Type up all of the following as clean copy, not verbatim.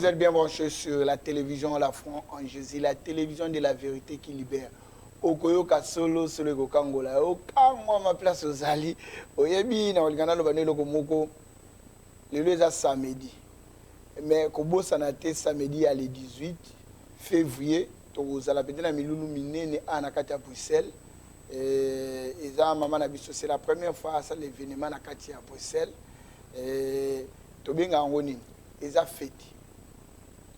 êtes bien branchés sur la télévision La Foi en Jésus, la télévision de la vérité qui libère. Okoyoka solo solo kokangola. Okangwa ma place aux Ali. Oyebi na oligana lo banelo komoko. Le est samedi. Mais kobo sanate samedi à le 18 février. Tozala peut-être na milulu minene à kati à Bruxelles. Et ça maman na biso c'est la première fois ça l'événement na kati à Bruxelles. Tobenga ngoni. Eza fête.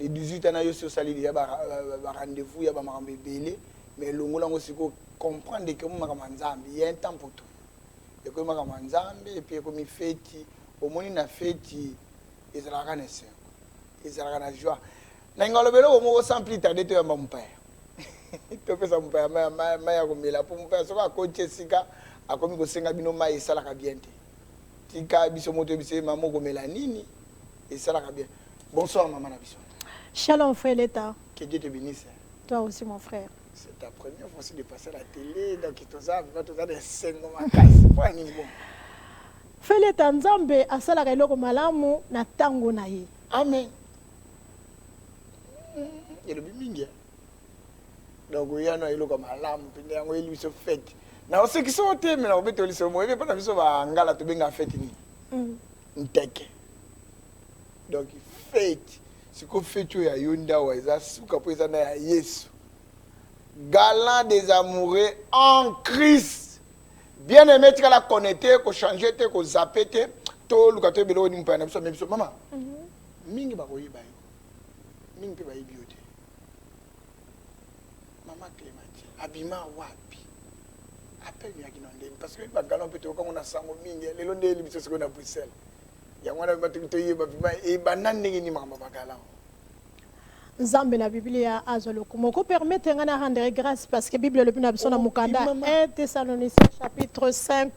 Les 18 ans, il y a un rendez-vous, il y a un bébé, mais le monde aussi comprendre que il y a un temps pour tout. Et que et puis comme il fait, au moins il a fait, il a la naissance, il a la joie. N'engalo belo au moins sans plus tarder tu as mon père. Tu fais ça mon père, mais comme il a pour mon père, ça va coacher sika, a comme il senga bino ma et ça la bien. Tika biso moto biso maman comme la nini et ça la bien. Bonsoir maman Nabiso. Shalom frère l'État. Que Dieu te bénisse. Toi aussi mon frère. C'est ta première fois de passer à la télé, donc tu as des scènes comme à casse. Frère l'État Nzambe asala eloko malamu na tango na ye. Amen. Et le bimingi. Donc il y a un eloko malamu, puis yango eli biso fête. Na ceux qui sont au thème na obeto li so mo, et pas na biso ba ngala to benga fête ni. Nteke. Donc fête. Si vous faites ya yonda wa eza suka po eza na ya Yesu. Galant des amoureux en Christ. Bien aimé tu la connecter, ko changer te, ko zapper te, to lukato belo ni mpana biso même biso mama. Mingi ba koyiba yo. Mingi pe ba yibiote. Mama Clémentine, abima wapi? Appelle mi akinonde parce que ba galant peut ko na sango mingi lelo ndeli biso siko na Bruxelles. Yangwana batutoye babima e banane ni mama bagala. Nzambe na Biblia azolo komoko permettre ngana rendre grâce parce que Bible le bina biso na mukanda 1 Thessaloniciens chapitre 5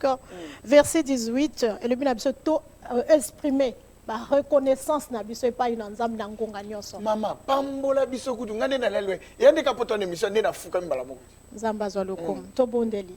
verset 18 et le bina biso to exprimer ba reconnaissance na biso e pa ina nzambe na ngonga nyonso. Mama pambola biso kutu ngane na lelwe yande kapoto na mission na fuka mbala moko. Nzambe azolo kom to bondeli.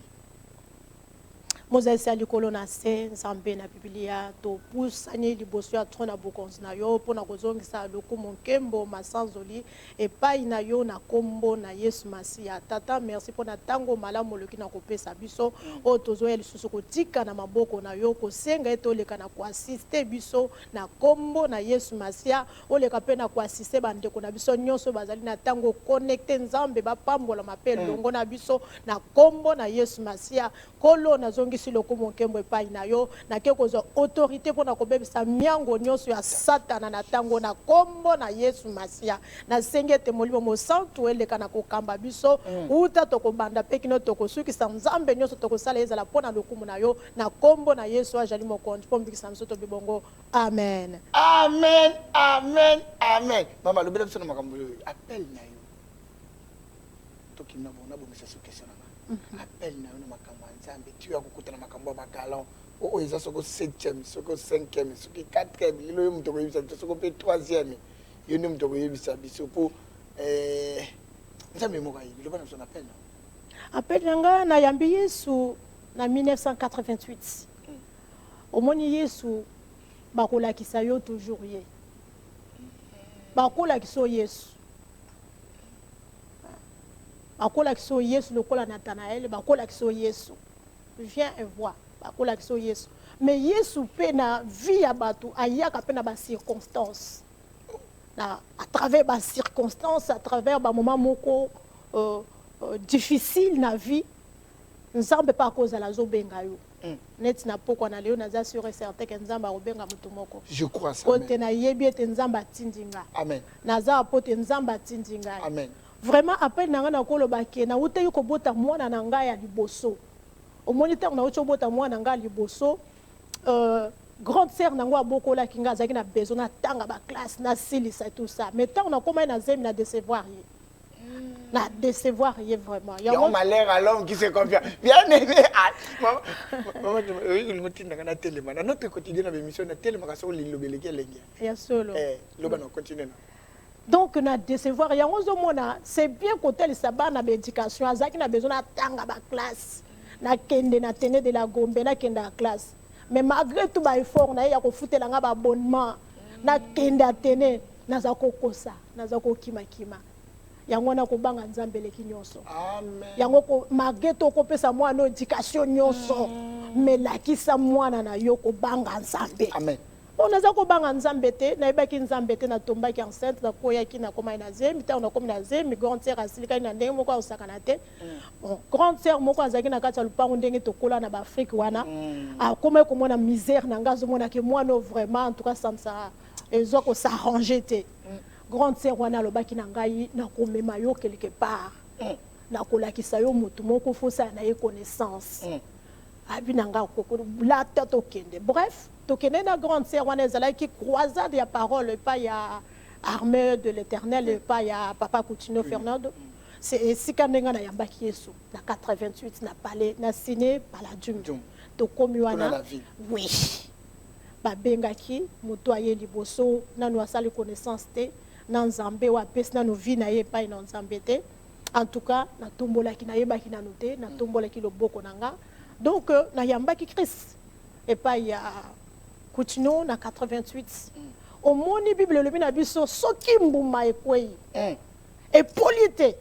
Moses alikolo na se nzambe na Biblia to pusani liboso ya trona bokonzi na yo pona kozongisa lokumu nkembo masanzoli epai na yo na kombo na Yesu Masiya. Tata merci pona tango malamu loki na kopesa biso o tozoya lisusu kotika na maboko na yo kosenga eto leka na koassiste biso na kombo na Yesu Masiya oleka pe na koassiste bandeko na biso nyonso bazali na tango connecter nzambe bapambola mapelo longo na biso na kombo na Yesu Masiya kolo na zongi si lokumu nkembo epai na yo na ke kozwa autorité pona kobebisa miango nyonso ya satana na tango na kombo na Yesu Masiya na sengete molimo mosantu eleka na kokamba biso uta tokobanda pe kino tokosukisa nzambe nyonso tokosala ezala pona lokumu na yo na kombo na Yesu ajali mokonzi po mbikisa biso to bibongo amen Amen amen amen. Mama le bela biso na makambo appel na yo. Tokina bona bo misa question na appel na yo na makambo nzambe tu ya kokutana makambo ba galant o eza soko 7e soko 5e soko 4e lilo yo mutoko yebisa biso soko pe 3e yo ni mutoko yebisa biso po nzambe moka yibi lo bana biso na appel na appel nanga na yambi Yesu na 1988 omoni Yesu bakolakisa yo toujours ye bakolakisa Yesu bakolakisa Yesu lokola Nathanaël bakolakisa Yesu viens et vois bakolakisa Yesu mais Yesu pe na vie ya batu ayaka pe na ba circonstances na à travers ba circonstances à travers ba moment moko difficile na vie nzambe pa koza la zo benga yo net na poko na leo naza sur certain que nzamba obenga mutu moko je crois ça kote na yebi ete nzamba tindinga amen naza apote nzamba tindinga amen vraiment appel nanga na koloba ke na uteyi kobota mwana na ngai ya liboso omoni ntango na uti obota mwana na ngai ya liboso grande sœur nango abokolaki ngai azalaki na besoin natanga baklasse nasilisa tout ça mais ntango nakomai na zemi na décevoir ye na décevoir ye vraiment yango malheur à l'homme qui se confie bien aimé maman il me tinda na telema na notre quotidien na émission na telema ka so lilobeleki elengi ya solo loba na continue. Donc na décevoir yango zomona c'est bien côté le sabbat na éducation azaki na besoin natanga ba classe na kende na tene de la gombe na kende la classe mais malgré tout ba effort na ya ko futela nga ba abonnement na kende atene nazako kosa nazako kima yango na kobanga nzambe leki nyonso amen yango ko mageto ko pesa mwana éducation nyonso melakisa mwana na yo kobanga nzambe amen on nazako banga nzambe te na yebaki nzambe te na tombaki enceinte na koyaki na koma na zemi ta na koma na zemi grande sœur asilika na ndenge moko osakana te bon grande sœur moko azaki na kati ya lupango ndenge tokola na Afrique wana akoma komona misère na ngazo mona ke mwana vraiment en tout cas ça ezoko s'arranger te grande sœur wana lobaki na ngai na komema yo quelque part na kolakisa yo mutu moko fosa na ye connaissance abinanga koko la tête okende bref tokende na grande sœur wana ezalaki croisade ya parole pas ya armée de l'Éternel pas ya papa Coutinho Fernando c'est sika ndenga na yambaki Yesu na 88 na palais na signé par la Dum to komi wana oui babengaki mutu aye liboso nanu asali connaissance te na nzambe wa pesi nanu vi na ye pa na nzambe te en tout cas na tombolaki na yebaki nanu te na tombolaki loboko nanga donc na yambaki Christ et pas ya Coutinho na 88 au moni bible le bina biso soki mbuma ekwei et polité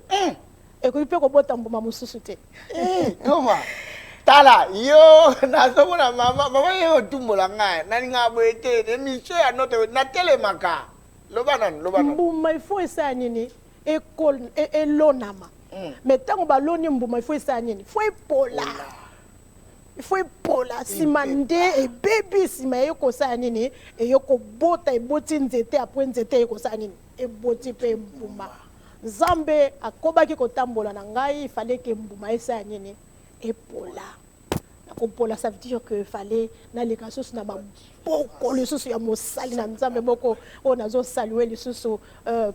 et ko pe ko bota mbuma mususu te comment tala yo nazomona mama yo tumbola ngai nani ngabwete émission ya notre na telemaka lobana mbuma ifo esa nini ekol elonama mais tango baloni mbuma ifo esa nini fo epola il faut pola simande et baby sima yoko sa nini et yoko bota e boti nzete après nzete yoko sa nini e boti pe mbuma nzambe akobaki kotambola na ngai il fallait que mbuma esa nini e pola na ko pola ça veut dire que fallait na les kasos na ba boko le susu ya mosali na nzambe boko on azo saluer le susu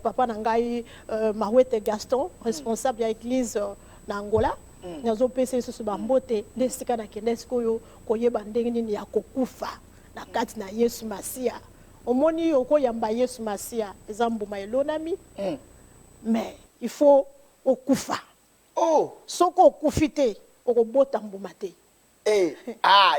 papa na ngai Mawete Gaston responsable ya église na Angola nazo pese susu bambote lesika na kendesiko yo koyeba ndenge nini ya kokufa na kati na Yesu Masia omoni yo koyamba Yesu Masia ezambuma elonami mais il faut okufa soko okufite okobota mbuma te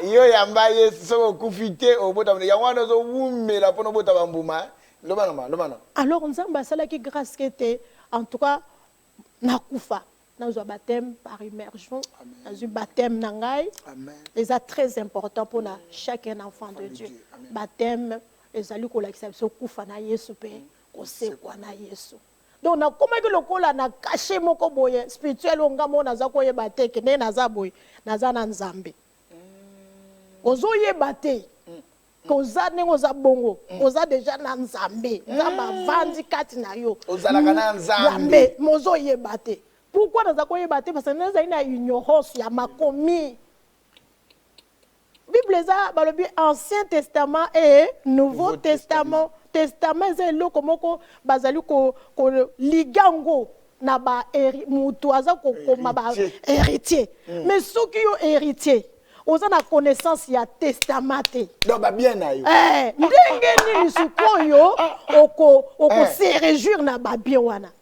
yo yamba Yesu soko okufite obota mbuma yango wana zo wumela pona bota bambuma lobana alors nzamba asalaki grâce kete en tout cas nakufa dans un baptême par immersion, dans un baptême nangai, c'est très important pour chaque enfant de Dieu. Baptême, les alus qu'on l'accepte, kufa na Yesu pe, qu'on sait quoi na Yesu. Donc na comment que le kola na caché mon koboye spirituel on gamo na za koye bate ke ne na za boy na za na nzambe. Ozo ye bate. Koza ne oza bongo, oza déjà na nzambe, nzamba vandi kati na yo. Ozalaka na nzambe, mozo ye bate. Pourquoi nous avons battu? Parce que nous avons une ignorance, il y a ma commis. Bible ça, le Ancien Testament et Nouveau Testament. Testament c'est le comment ko bazali ko ligango na ba mutuaza ko ma ba héritier. Mais ceux qui ont héritier, aux en a connaissance il y a testament. Donc ba bien na yo. Ndenge ni sukoyo oko se réjouir na ba bien wana.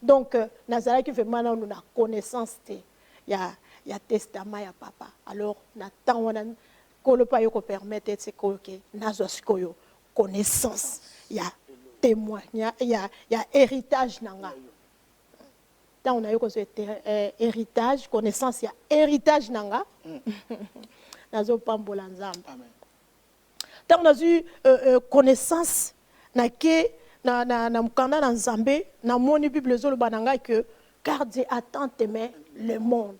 Donc, Nazara qui fait maintenant nous la connaissance il y a testament ya papa. Alors, na temps on a ko le pa yo ko permettre c'est que nazo sikoyo connaissance il y a témoin il y a héritage nanga. Tant on a eu ko héritage connaissance il y a héritage nanga. Nazo pambola nzamba. Amen. Tant on a eu connaissance na ke na mukanda na nzambe na moni bible zo le bananga que car Dieu a tant aimé le monde.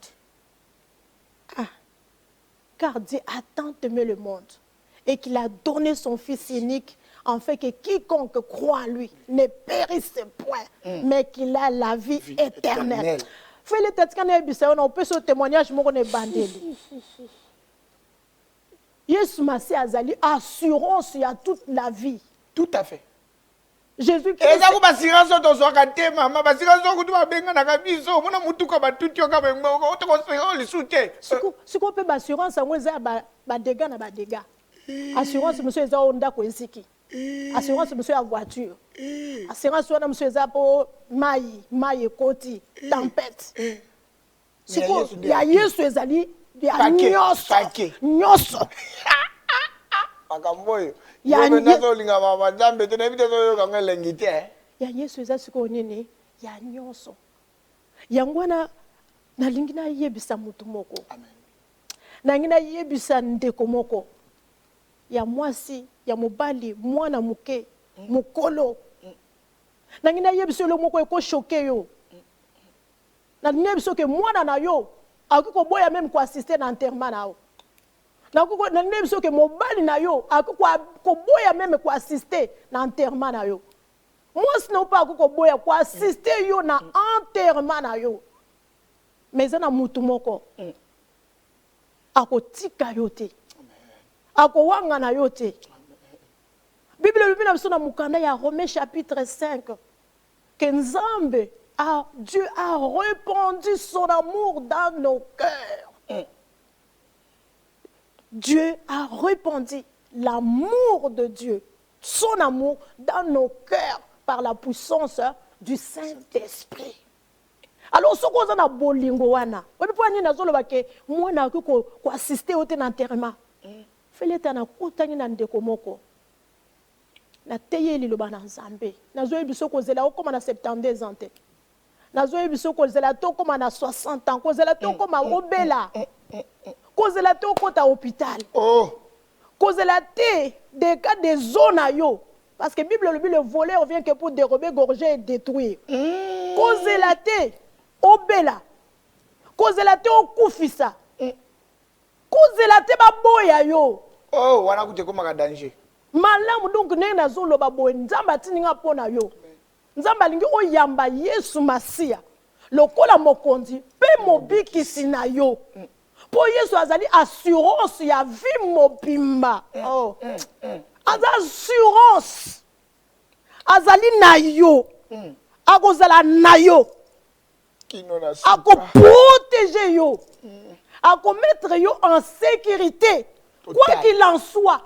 Car Dieu a tant aimé le monde et qu'il a donné son fils unique en fait que quiconque croit en lui ne périsse point mais qu'il a la vie éternelle. Fais le tête quand on peut ce témoignage mon ne bandeli. Yesu Masi azali assurance il y a toute la vie. Tout à fait. Jésus Christ. Et ça vous assurance to so kate mama assurance ko tu benga na kabiso mona mutuka batuti yo ka benga o to ko le soute. Siko pe assurance ngo za ba dégâts na ba dégâts. Assurance monsieur eza onda ko eziki. Assurance monsieur ya voiture. Assurance wana monsieur eza po mai ekoti tempête. Siko ya Yesu ezali ya nyoso. Akamboyo. Ya Ya nye- nazo linga mama Nzambe te na bite zo kanga lengite. ya yesu eza sikoyo nini ya nyonso yango wana nalingi nayebisa motu moko Amen. nangi nayebisa ndeko moko ya mwasi ya mobali mwana moke mokolo nangi nayebisa yo moko ekoshoke yo nalingi nayebisa ke mwana na yo akoki koboya meme koassiste na enterrement na yo nalingi nayebisa ke mobali na yo akoki koboya meme koassiste na enterrement na yo mwasi na yo mpe akoki koboya koassiste yo na enterrement na yo mais eza na mutu moko akotika yo te akowangana yo te bible elobi na biso na mokanda ya Romains chapitre 5 que Nzambe Dieu a répandu son amour dans nos cœurs. Dieu a répandu l'amour de Dieu, son amour dans nos cœurs par la puissance du Saint-Esprit. Alors, ce qu'on a na bolingo wana, on peut pas nazoloba ke mwana ko assister au enterrement. Fele tana kutani na ndeko moko. Na teye liloba na Nzambe. Nazo yebiso ko zela okoma na 72 ans te. Nazo yebiso ko zela to koma na 60 ans, ko zela to koma obela. Ko zela to kota hôpital. Oh. Ko zela te des cas de zone yo. Parce que Bible le voleur vient que pour dérober, gorger et détruire. Ko zela te obela. Ko zela te okufisa. Ko zela te baboya yo. Oh, wana kute koma ka danger. Malamu donc ne na zolo baboya Nzambe atininga pona yo. Nzambe alingi oyamba Yesu Masia. Lokola mokonzi pe mobikisi na yo. Po Yesu azali assurance ya vie mobimba. Oh. Aza assurance. Azali na yo. Akozala na yo. Protéger yo. Mettre yo en sécurité. Quoi qu'il en soit.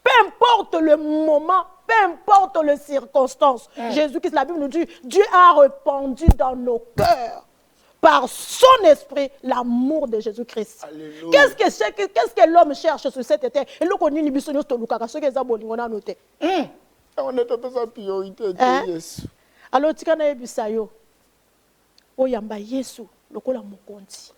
Peu importe le moment, peu importe les circonstances. Jésus-Christ, la Bible nous dit, Dieu a répandu dans nos cœurs, par son esprit, l'amour de Jésus-Christ. Qu'est-ce que l'homme cherche sur cette terre? Et l'on dit, ce que les abonnés ont noté. On est dans sa priorité. Alors, tu as vu ça, yo. Oyamba Yesu, lokola mokonzi.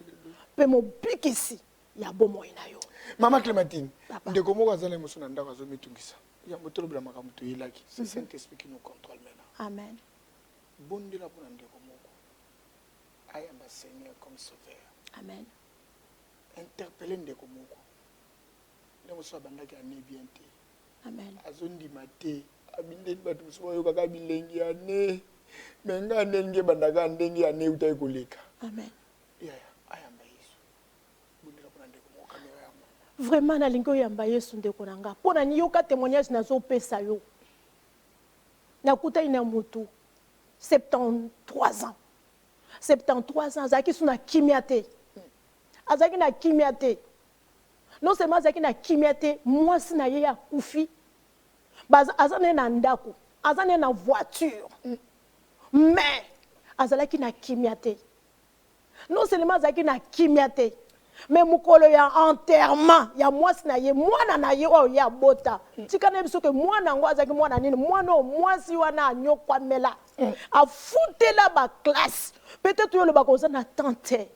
Pe mo bikisi ya bomo ina yo. Mama Clémentine, ndeko moko azala emotion na ndako azomitungisa. Ya motolo bila makambo to yelaki. C'est Saint-Esprit qui nous contrôle maintenant. Amen. Bondela pona ndeko moko. Ayamba Seigneur comme sauveur. Amen. Interpeller ndeko moko. Ndeko so bandaki ane bien te. Amen. Azondi mate, abinde batu so yo kaka bilengi ane. Menga ndenge bandaka ndenge ane utai koleka. Amen. Yeah, ayamba Yesu. Bondela pona ndeko moko kamera ya mo. Vraiment na lingo yamba Yesu ndeko nanga. Pona ni yoka témoignage nazo pesa yo. Nakuta ina mutu 73 ans. 73 ans azaki suna kimiate. Azaki na kimiate. Non seulement azaki na kimiate, mwasi na ye ya kufi. Azane na ndako, azane na voiture. Mais azalaki na kimiate. Non seulement azaki na kimiate, mais mukolo ya enterrement ya mwasi na ye, mwana na ye o ya bota. Tikana biso ke mwana ngo azaki mwana nini, mwana o mwasi wana anyokwa mela. Afutela ba classe. Peut-être yo le bakoza na tante.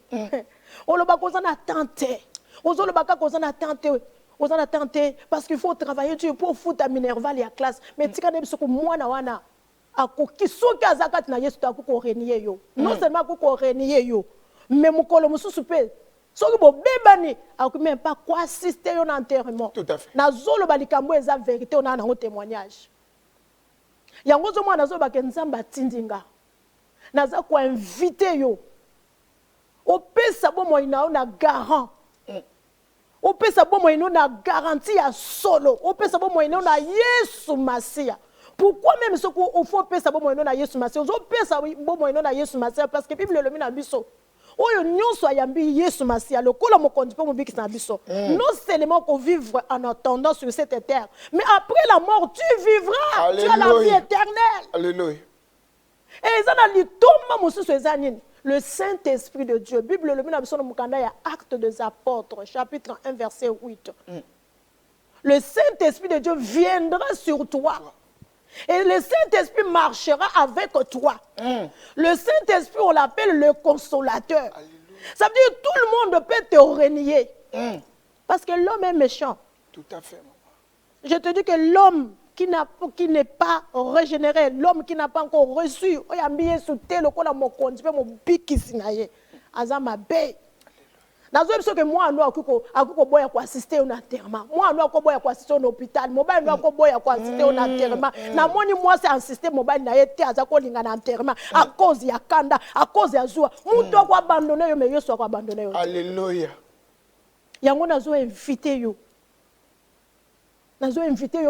O le bakoza na tante. Ozo le baka koza na tante. Oza na tante parce qu'il faut travailler tu pour foutre à Minerval ya classe. Mais tikana biso ko mwana wana akoki soki azakati na Yesu tako renier yo. Non seulement ko renier yo, mais mukolo mususu pe soki bo bebani akoki même pas quoi assister au enterrement. Tout à fait. Na zolo balikambo eza vérité on a un témoignage. Yango zo mwana zo ba ke Nzamba tindinga. Naza ko inviter yo. Opesa bo mo ina na garant. Opesa bo mo ina na garantie ya solo. Opesa bo mo ina na Yesu Masia. Pourquoi même ce qu'on faut pesa bo mo ina na Yesu Masia? Ozo pesa bo mo ina na Yesu Masia parce que Bible le mina biso. Oyo nyonso ayambi Yesu Masia lokola mokonzi pe mobiki na biso. Non seulement qu'on vivre en attendant sur cette terre, mais après la mort tu vivras. Alléluia. Tu as la vie éternelle. Alléluia. Et ça na litoma mosusu ezanini. Le Saint-Esprit de Dieu. Bible le mina biso no mukanda ya Actes des Apôtres chapitre 1 verset 8. le Saint-Esprit de Dieu viendra sur toi. Et le Saint-Esprit marchera avec toi. Le Saint-Esprit, on l'appelle le consolateur. Alléluia. Ça veut dire que tout le monde peut te renier. Parce que l'homme est méchant. Tout à fait, maman. Je te dis que l'homme qui n'est pas régénéré, l'homme qui n'a pas encore reçu, nazo biso ke moi ando akuko boya ko assister au enterrement moi ando akuko boya ko assister au hôpital mobile ando akuko boya ko assister au enterrement na moni moi c'est assister mobile na yete azako linga na enterrement à cause ya kanda à cause ya zua muto ko abandonner yo mais yo so ko abandonner yo. Alléluia. Yango nazo inviter yo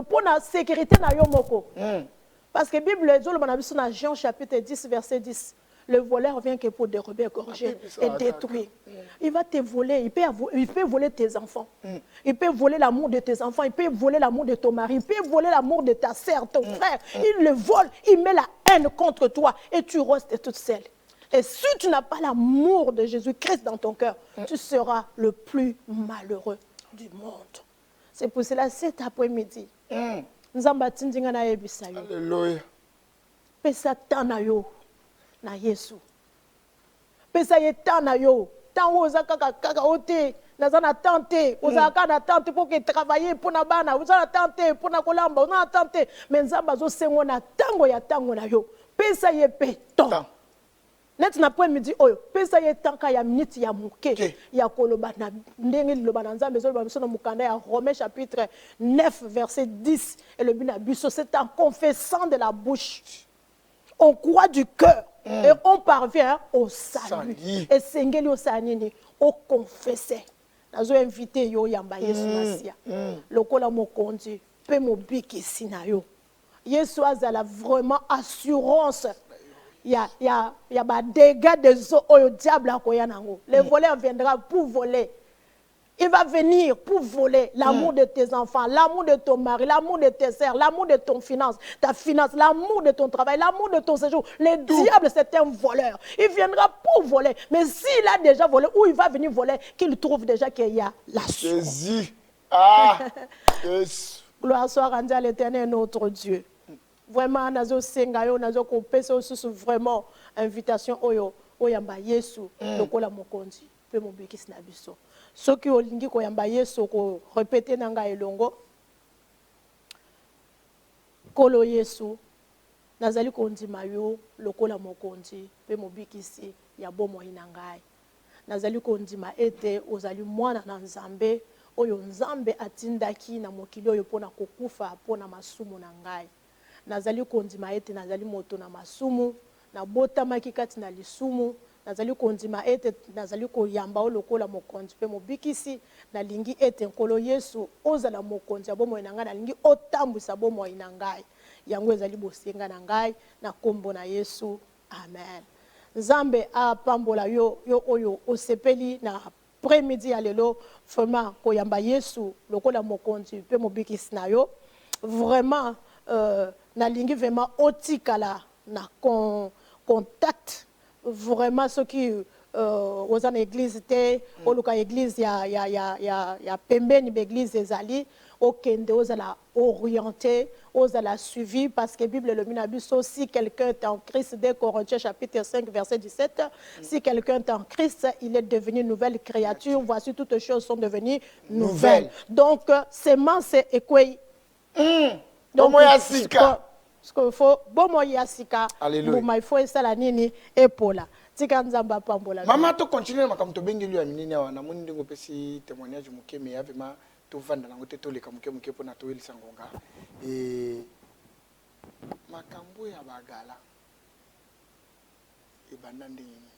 pour la sécurité na yo moko. Parce que Bible ezolo bana biso na Jean chapitre 10 verset 10. Le voleur vient que pour dérober, égorger et détruire. Il va te voler. Il peut voler tes enfants. Il peut voler l'amour de tes enfants. Il peut voler l'amour de ton mari. Il peut voler l'amour de ta sœur, ton frère. Il le vole. Il met la haine contre toi. Et tu restes toute seule. Et si tu n'as pas l'amour de Jésus-Christ dans ton cœur, tu seras le plus malheureux du monde. C'est pour cela, cet après-midi, nous avons bâti un Alléluia. Pesa tana yo. Na Yesu. Pesa yeta na yo. Tant oza kaka ote. Naza na tante. Oza kaka na tante pour que travailler pour na bana. Oza na tante pour na kolamba. Oza na tante. Mais nzamba zo sengo na tango ya tango na yo. Pesa ye peton. Net na point midi oyo. Pesa ye tanka ya minute ya muke. Ya koloba na ndenge loba na nzambe zo loba biso na mukanda ya Romains chapitre 9 verset 10. Et le bina biso c'est en confessant de la bouche. On croit du cœur. Et on parvient au salut. Et sengeli au sanini, au confessé. Nazo invité yo yamba Yesu Masia. Lokola mokonzi, pe mobiki sina yo. Yesu azala vraiment assurance. Ya ba dégâts des eaux au diable akoya nango. Le voleur viendra pour voler. Il va venir pour voler l'amour de tes enfants, l'amour de ton mari, l'amour de tes sœurs, l'amour de ton finance, ta finance, l'amour de ton travail, l'amour de ton séjour. Le diable, c'est un voleur. Il viendra pour voler. Mais s'il a déjà volé, ou il va venir voler, qu'il trouve déjà qu'il y a la source. Ah, yes. Gloire soit rendue à l'Éternel, notre Dieu. Vraiment, nazo sengayo, nazo kopesa osusu vraiment invitation oyo oyamba Yesu lokola mokonzi pe mobekisi na biso. Soki olingi koyamba Yesu ko répéter nanga elongo kolo Yesu nazali kondima yo lokola mokonzi pe mobikisi ya bomoi na ngai nazali kondima ete ozali mwana na Nzambe oyo Nzambe atindaki na mokili oyo pona kokufa pona masumu na ngai nazali kondima ete nazali moto na masumu na botamaki kati na lisumu nazali kondima ete nazali koyamba o lokola mokonzi pe mobikisi nalingi ete nkolo Yesu ozala mokonzi ya bomoi na ngai nalingi otambwisa bomoi na ngai yango ezali bosenga na ngai na kombo na Yesu amen. Nzambe apambola yo oyo osepeli na après-midi ya lelo vraiment koyamba Yesu lokola mokonzi pe mobikisi na yo vraiment nalingi vraiment otikala na contact vraiment ceux qui aux en église te oluka église ya pembeni l'église des ali okende ozala orienté ozala suivi parce que Bible le minabiso si quelqu'un est en Christ dès Corinthiens chapitre 5 verset 17 si quelqu'un est en Christ il est devenu nouvelle créature voici toutes choses sont devenues nouvelles donc semence et quoi donc ce qu'il faut bomo yasika buma il faut esala nini epola tika nzamba pambola mama to continuer makambo to bengeli ya minene awa na moni ndingo pesi témoignage muke me avema to vanda nango te to leka muke pona to elisa ngonga makambo ya bagala ebanda ndini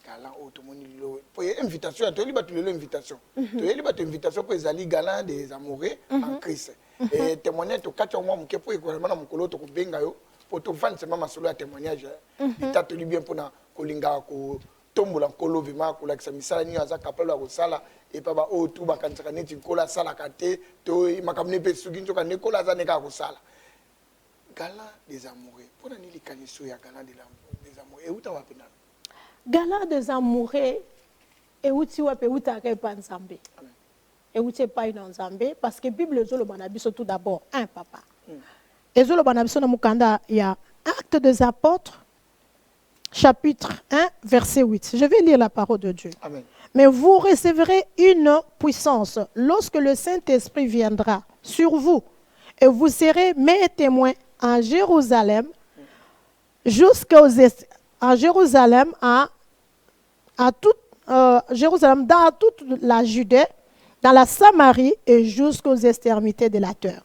gala o to moni lo po invitation to liba to lelo invitation to liba to invitation po ezali gala des amoureux en Christ et témoignage to kacha mwa muke po ekolama na mukolo to kubenga yo pour te vendre seulement solo à témoignage et t'as tenu bien pour na kolinga ko tombola kolo vima ko la kisamisala ni aza kapalo ya kosala et papa o tu bakansaka neti kola sala kate to makamne pe suki njoka ne kola za neka kosala gala des amoureux pour na nili kaniso ya gala des amoureux et uta wapena gala des amoureux et uti wape uta ke panzambe écoutez pas une Nzambe parce que Bible zolo banabiso tout d'abord un papa. Et zolo banabiso na mukanda il y a Actes des Apôtres chapitre 1 verset 8. Je vais lire la parole de Dieu. Amen. Mais vous recevrez une puissance lorsque le Saint-Esprit viendra sur vous et vous serez mes témoins en Jérusalem en Jérusalem Jérusalem, dans toute la Judée, dans la Samarie et jusqu'aux extrémités de la terre.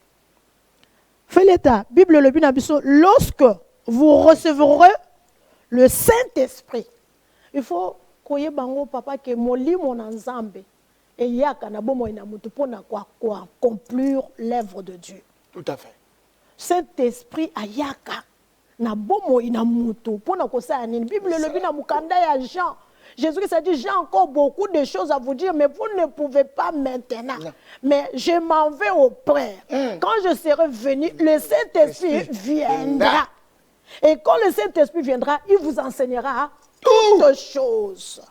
Fait l'état, Bible le binabiso, lorsque vous recevrez le Saint-Esprit, il faut que bango papa que moli mon ensemble et yaka na bomo ina mutu pona kwa accomplir l'œuvre de Dieu. Tout à fait. Saint-Esprit ayaka na bomo ina mutu pona ko sa nini. Bible le bina mukanda ya Jean. Jésus a dit, j'ai encore beaucoup de choses à vous dire, mais vous ne pouvez pas maintenant. Non. Mais je m'en vais au Père. Quand je serai venu, le Saint-Esprit viendra. Et quand le Saint-Esprit viendra, il vous enseignera toutes choses.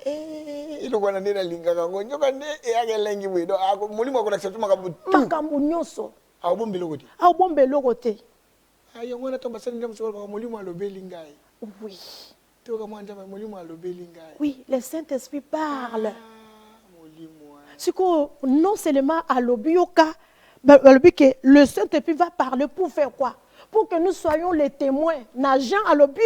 Oui. Oui, le Saint-Esprit parle. Non seulement à l'obioka, mais le Saint-Esprit va parler pour faire quoi? Pour que nous soyons les témoins. Najan à l'obi,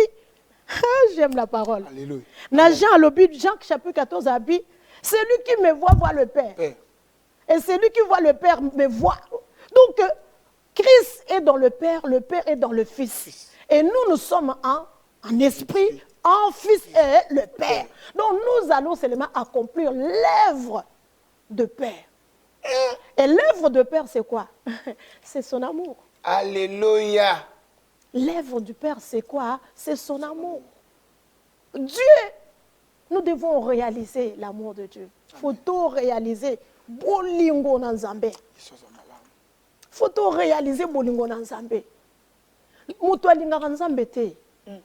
j'aime la parole. Alléluia. Najan à l'obi, Jean chapitre 14 à bi, celui qui me voit le Père. Et celui qui voit le Père me voit. Donc, Christ est dans le Père est dans le Fils. Et nous sommes en esprit, en Fils et le Père. Donc nous allons seulement accomplir l'œuvre de Père. Et l'œuvre de Père, c'est quoi? C'est son amour. Alléluia. L'œuvre du Père, c'est quoi? C'est son amour. Dieu, nous devons réaliser l'amour de Dieu. Il faut tout réaliser. Bolingo na Nzambe. Faut tout réaliser bolingo na Nzambe. Mutu alingaka Nzambe te.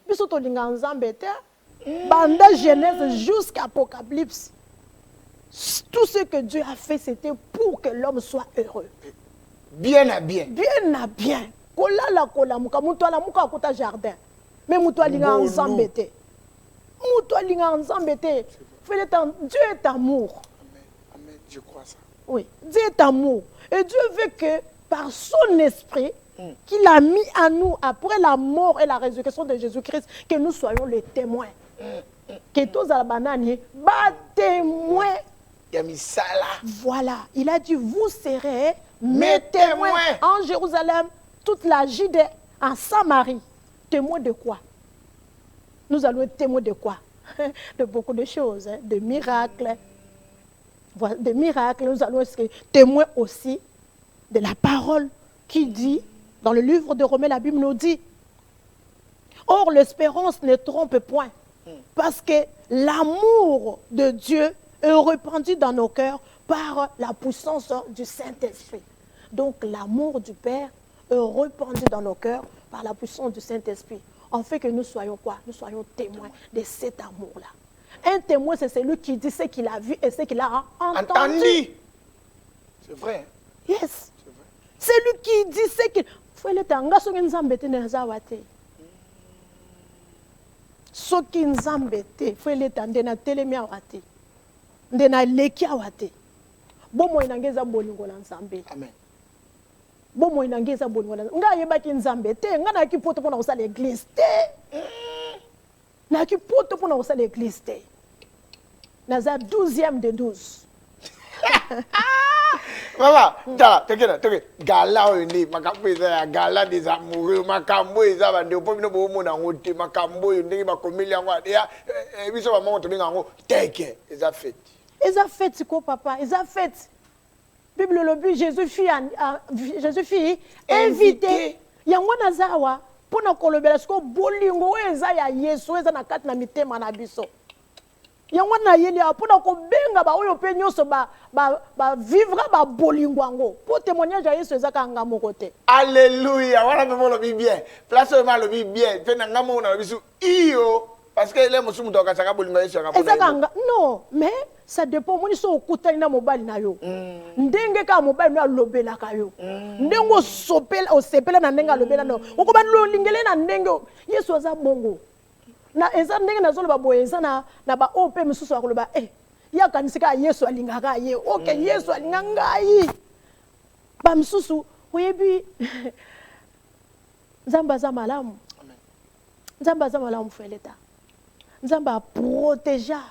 Biso to lingaka Nzambe te. Banda Genèse jusqu'à Apocalypse. Tout ce que Dieu a fait, c'était pour que l'homme soit heureux. Bien à bien. Bien à bien. Kolala kolamuka, mutu alamuka akota jardin. Mais mutu alingaka Nzambe te. Mutu alingaka Nzambe te. Dieu est amour. Amen. Amen. Je crois ça. Oui, Dieu est amour. Et Dieu veut que par son esprit, qu'il a mis à nous après la mort et la résurrection de Jésus-Christ, que nous soyons les témoins. Que tous à banane, témoins. Voilà, il a dit, vous serez mes témoins en Jérusalem, toute la Judée, en Samarie. Témoins de quoi? Nous allons être témoins de quoi? De beaucoup de choses, de miracles. Des miracles, nous allons être témoins aussi de la parole qui dit, dans le livre de Romains, la Bible nous dit, or l'espérance ne trompe point, parce que l'amour de Dieu est répandu dans nos cœurs par la puissance du Saint-Esprit. Donc l'amour du Père est répandu dans nos cœurs par la puissance du Saint-Esprit. En fait que nous soyons quoi? Nous soyons témoins de cet amour-là. Un témoin, c'est celui qui dit ce qu'il a vu et ce qu'il a entendu. C'est vrai. Yes. C'est lui qui dit ce qu'il... Soki nzambe te fo eleta ndena telemi awate ndena leki awate bomo inangeza bolingo na nzambe. Amen. Bomo inangeza bolingo na nga yebaki nzambe te nga na kipoto pona osala l'église te na kipoto pona osala l'église te naza 12e de 12. Maman, t'as gala oni makambo eza gala des amoureux makambo eza bande opomi no bomo na ngote makambo ndenge bakomeli yango ya biso ba monto benga ngo teke eza fête. Eza fête ko papa, eza fête. Bible le but Jésus fut invité. Yango nazawa pona kolobela siko bolingo eza ya Yesu eza na kati na mitema na biso. Yango na yeli apona ko benga ba oyo pe nyoso ba vivra ba bolingwango pour témoignage à Yesu ezaka ngamo côté. Alléluia, wana pe mo lo bien. Place ma lo bien, pe na ngamo na bisu iyo parce que les musumu toka saka bolingo yesu akapona. Non, mais ça dépend moni so okutani na mobali na yo. Ndenge ka mobali na lobela ka yo. Ndengo sopela osepela na ndenga lobela no. Okoba lolingele na ndenge yesu aza bongo. Na eza ndenge na zolo ba boye eza na ba ope mususu akoloba ya kanisika yesu alingaka ye. Okay, yesu alinganga yi. Ba mususu oyebi Nzamba za malamu. Amen. Nzamba za malamu feleta. Nzamba protéger.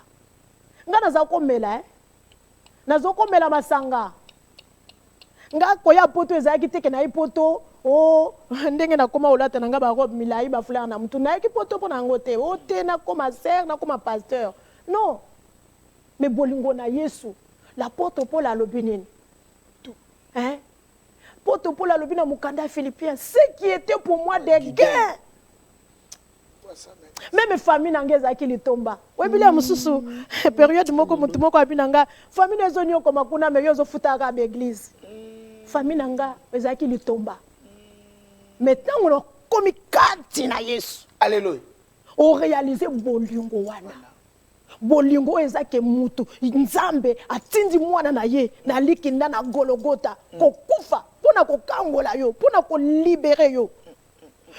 Nga naza komela nazo komela masanga. Nga koya poto ezaki teke na ipoto ndenge na koma olata nga ba robe milai ba fleur na mtu na ipoto pona ngote te na koma sœur na koma pasteur. Non. Mais bolingo na Yesu. L'apôtre Paul a l'opinion. Hein? L'apôtre Paul a l'opinion mukanda Philippiens. Ce qui était pour moi des gains. Même famille n'angeza qui li tomba. Oui bila mususu période moko mutu moko abinanga famille ezonyo koma kuna me yozo futaka ba église. Famille nanga ezaki li tomba. Maintenant on komi kati na Yesu. Alléluia. On réaliser bolingo wana. Bolingo ezake mutu nzambe atindi mwana na ye na likinda na Golgotha kokufa pona kokangola yo pona ko libérer yo.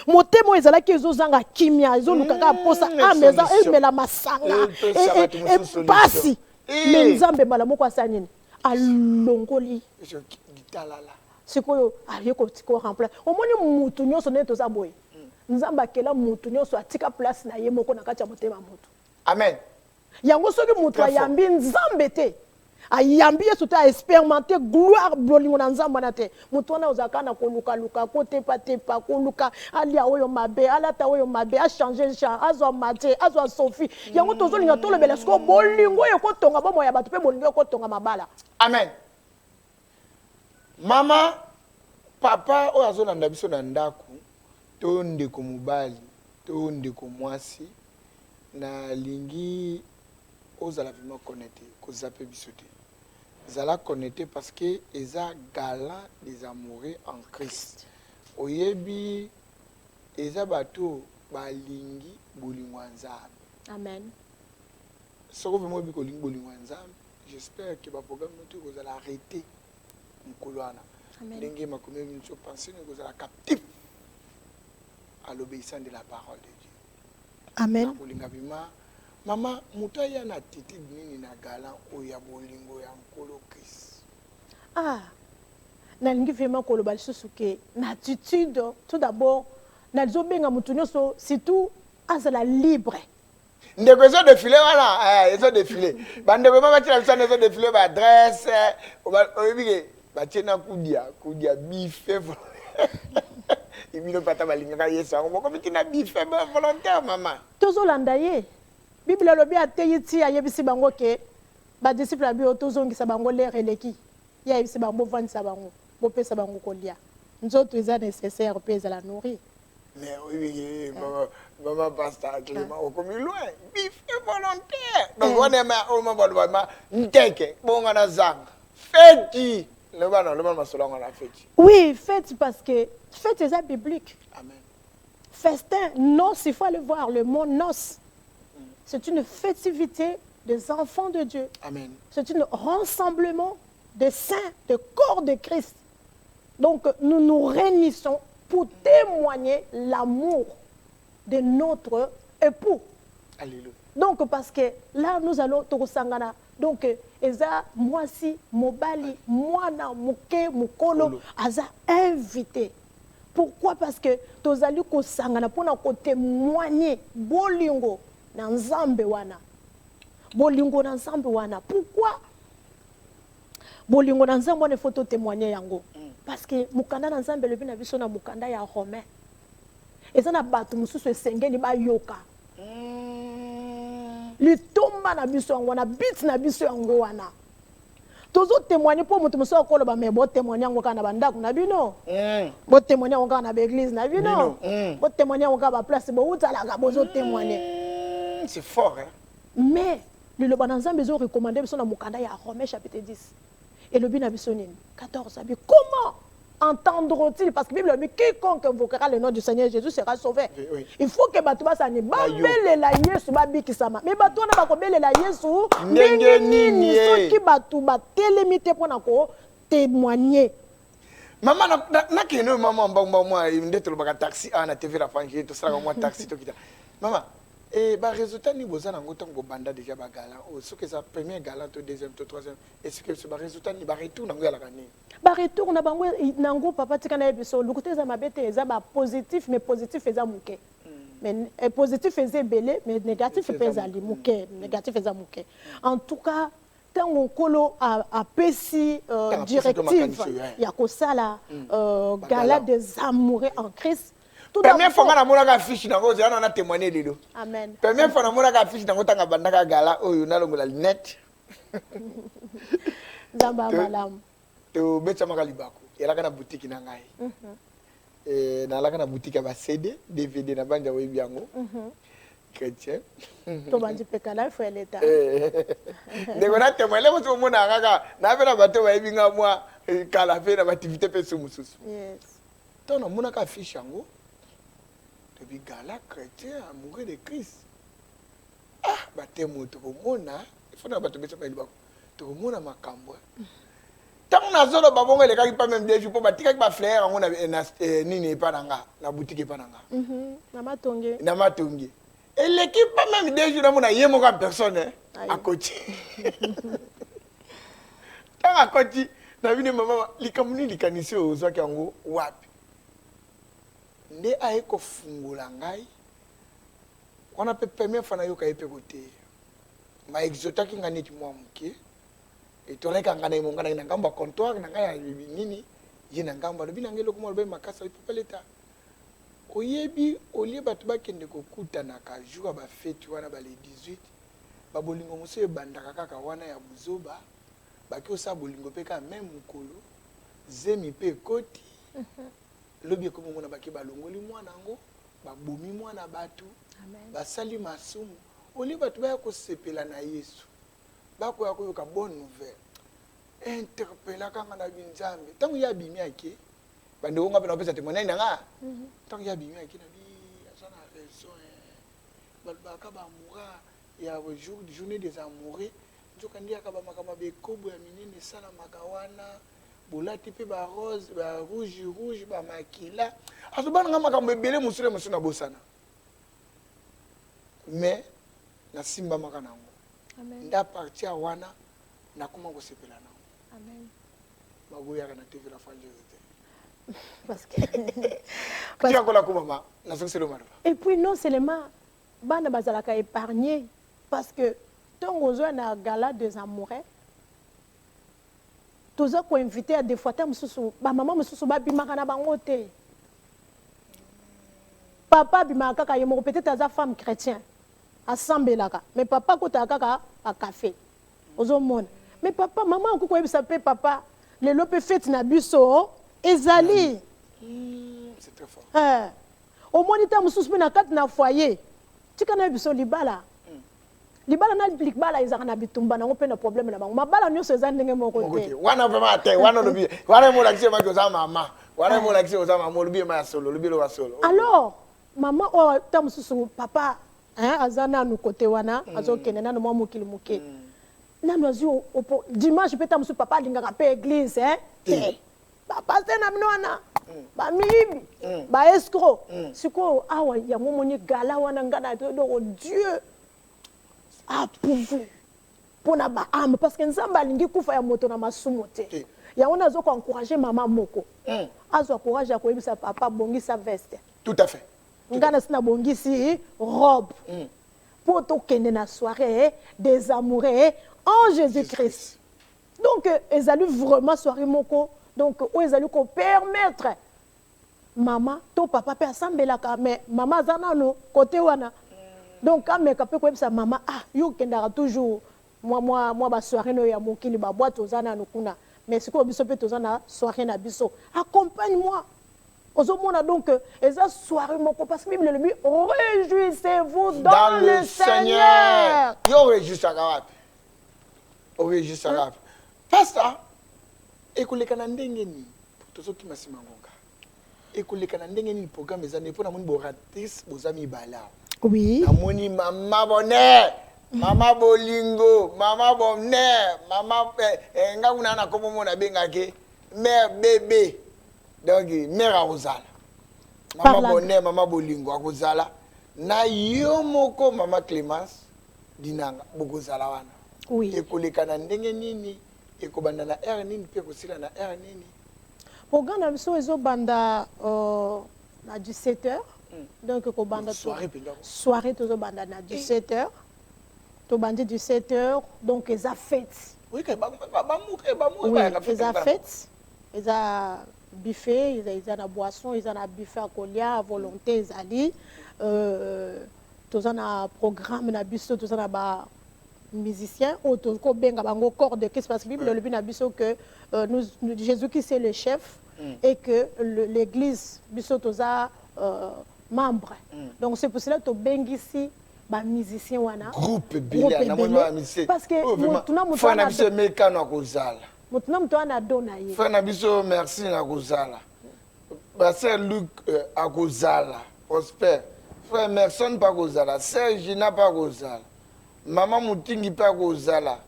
Motemo ezalaki ezozanga kimia ezolukaka posa ameza emela masanga e pasi mais nzambe mala moko asanini alongoli gitalala sikoyo ayeko tiko remplacer omoni mutu nyonso neto za boye nzambe akela mutu nyonso atika place na ye moko na kati ya motema mutu. Amen. Yango soki mutu ayambi nzambe te ayambi yesu te expérimenter gloire bolingo na nzambe na te mutu wana ozaka na koluka luka ko tepa koluka alia oyo mabe alata oyo mabe a changer champ azwa mate azwa Sophie yango tozolinga tolobela siko bolingo ekotonga bomo ya bato pe bolingo ekotonga mabala. Amen. Mama papa oyo azolanda biso na ndaku to ndeko mobali to ndeko mwasi na lingi ozala vraiment connecté kozape biso te. Zala connecté parce que eza galant des amoureux en Christ. Oyebi eza bato balingi bolingo nzambe. Amen. Soko vraiment bi kolingi bolingo nzambe, j'espère que ba programme tout kozala arrêter mkolwana. Ndenge makomé minso penser que kozala captif à l'obéissance de la parole de Dieu. Amen. Bolinga bima Maman, mutaya na attitude nini na galant oya bolingo ya nkolo Christ. Na lingi vraiment koloba lisusu ke na attitude tout d'abord na zobenga mutu nyonso surtout azala libre. Ndeko ezo défilé wana ezo défilé. Bandeko ba batina biso ezo défilé ba adresse oyebike batina kudia bife. Ibino pata balinga Yesu ngoko bitina bife volontaire maman. Tozolanda ye. Bible lobi ateyiti ayebisi bango ke ba disciple abi otozongisa bango l'air eleki ya yebisi bango vandisa bango bopesa bango kolia nzoto eza nécessaire pe za la nourrir. Mais oui maman pasteur Clément au comme loin bif volontaire donc on est ma nteke bonga na zanga fête le bana masolanga na fête. Oui, fête parce que fête est biblique. Amen. Festin, noce, il faut aller voir le mot noce. C'est une festivité des enfants de Dieu. Amen. C'est un rassemblement des saints, du corps de Christ. Donc, nous nous réunissons pour témoigner l'amour de notre époux. Alléluia. Donc, parce que là, nous allons au Sangana. Donc, Eza, moi si, Mobali, Moana, Mouke, Moukolo, Aza invité. Pourquoi? Parce que Tozali ko Sangana pour nous témoigner bolingo na nzambe wana. Bolingo na nzambe wana. Pourquoi? Bolingo na nzambe wana faut témoigner yango. Parce que mukanda na nzambe le bina biso na mukanda ya Romain. Eza na batu mususu esengeli ba yoka. Litomba na biso yango na bit na biso yango wana. Tozo témoigner pour mutu muso ko loba me bo témoigner yango kana bandako na bino. Bo témoigner yango kana ba église na bino. Bo témoigner yango ba place bo utala ka bozo témoigner. C'est fort hein. Mais le Bananzambe besoin recommander biso na mukanda ya Romain chapitre 10. Et le bina biso nini 14 abi comment entendront-ils? Parce que la Bible dit quiconque invoquera le nom du Seigneur Jésus sera sauvé. Oui. Il faut que Batouba s'ani babelela Yesu babikisama. Mais Batouba na bakobelela Yesu ndenge nini soki Batouba telemite pona ko témoigner. Maman na keno maman mbamba moi ndeto baka taxi ana TV la fange to sala moi taxi to kita. Maman et bah résultat ni boza nango tango banda déjà ba gala o ce que ça premier gala to deuxième to troisième et ce que ce résultat ni ba retour nango ya la kani. Ba retour na bango nango papa tikana ebiso lukuté za mabete eza ba positif mais positif eza muke. Mais positif eza belé mais négatif eza limuke, négatif eza muke. En tout cas tant on kolo a pesi directive ya kosala gala des amoureux en Christ. Première fois na mona ka fiche na ko zana na témoigner lelo. Amen. Première fois na mona ka fiche na ko tanga bandaka gala oyo na longola net. Zamba malam. To betsa makali bako. Yala kana boutique na ngai. Na la kana boutique ba CD, DVD na banja webi yango. Chrétien. To bandi pekala il faut l'état. Ndeko na témoigner mo mona kaka na fela bato ba ebinga moi kala fe na activité pe sumususu. Yes. To na mona ka fiche yango. Depuis gala chrétien amoureux de Christ. Ah, batemo to mona, il faut na bato betsa ba libako. To mona makambo. Tant na zolo babongo le kaki pas même des jours pour batika ba fleur on a nini pa nanga, la boutique pa nanga. Na matonge. Na matonge. Et l'équipe pas même des jours na yemo ka personne à côté. Tant à côté, na vini maman likamuni likanisi ozaki yango wapi. Nde aiko fungula ngai wana pe première fois na yo ka epe côté ma exotaki ngani ti mwa muke et toleka ngana imongana na ngamba comptoir na ngai nini ye na ngamba lobi na ngelo ko be makasa ipe leta oyebi olie batu bakende kokuta na ka jour ba fête wana ba le 18 ba bolingo muso ebandaka kaka wana ya buzoba baki osa bolingo pe ka même mukolo zemi pe koti lobi ko mona baki balongoli mwana ngo babomi mwana batu basali masumu oli batu ba ko sepela na Yesu bako ya ko ka bonne nouvelle interpella kanga na binzambe tangu ya bimi ake bande ngo ngapena pesa témoignage nanga tangu ya bimi ake na bi asana raison balbaka ba moura ya journée des amoureux nzoka ndia ka ba makama be kobo ya minene sala makawana bolati pe ba rose ba rouge ba makila azobana ngama ka mbele musule musuna bosana mais na simba makana ngo amen nda partir wana na kuma ko sepela na amen magoya kana TV la fanjeze parce que parce que la kuma na soselo marva et puis non seulement bana bazalaka épargner parce que tongo zo na gala des amoureux toza ko inviter à des fois ta mususu ba maman mususu ba bimaka na bango te papa bimaka ka yemo peut-être aza femme chrétien asambelaka mais papa kota kaka a café ozomona mais papa maman ko yebisa pe papa le lope fête na biso ezali c'est très fort au moniteur mususu na kat na foyer tikana biso libala libala na libala ezaka na bitumba nango pe na problème na bango mabala nyonso eza ndenge moko te wana vraiment te wana lobi wana mo lakisi ma koza mama wana mo lakisi oza mama lobi ma solo lobi lo solo alors maman o tamususu papa azana nu côté wana azokende na mwa mokili moke nanu azio dimanche pe tamususu papa alingaka pe église papa sena mnona ba mibi ba escroc siko awa ya momoni gala wana ngana to Dieu a pour ba âme parce que nzamba alingi kufa ya moto na masumu te ya ona zo ko encourager maman moko azo courage ya koyebisa papa bongisa veste tout à fait ngana sina bongisi robe pour to kende na soirée des amoureux en Jésus-Christ donc ezali vraiment soirée moko donc o ezali ko permettre maman to papa pe asambelaka mais maman zanano côté wana donc quand me kapé ko sa maman yo kendaka toujours moi ba soirée no ya mokili ba boîte ozana no kuna mais siko biso pe tozana soirée na biso accompagne-moi ozomona donc eza soirée moko parce que Bible le dit réjouissez-vous dans le Seigneur yo réjouissaka wapi pasteur ekoleka na ndenge ni tozoki masima ngonga. Ekoleka na ndenge ni programme ezane pour na moni boratrice bozami bala. Oui. Na moni mama bonheur, mama bolingo, mama bonheur, mama nga kuna na komo mona bengake mère bébé. Donc mère akozala. Mama bonheur, mama bolingo akozala. Na yo moko mama Clémence dinanga bokozala wana. Oui. Ekoleka na ndenge nini ekobanda na air nini pe kosila na air nini. Programme na biso ezobanda na 17h. Donc ekobanda soirée tozobanda na 17h. Tobandi 17h donc eza fête. Oui, eza fête. Eza buffet, eza na boisson, eza na buffet à kolia à volonté ezali. Toza na programme na biso, toza na ba musicien autoko benga bango corps de Christ parce que Bible le na biso que Jésus-Christ c'est le chef et que l'église biso toza membre. Donc c'est pour cela que to bengisi ba musicien wana groupe bilé na mona musicien parce que mutuna mutuna na biso mekano akozala mutuna mutuna na dona ye frère na biso merci na kozala pasteur Luc akozala Prosper frère Merson pa kozala sœur Gina pa kozala maman Mutingi pa kozala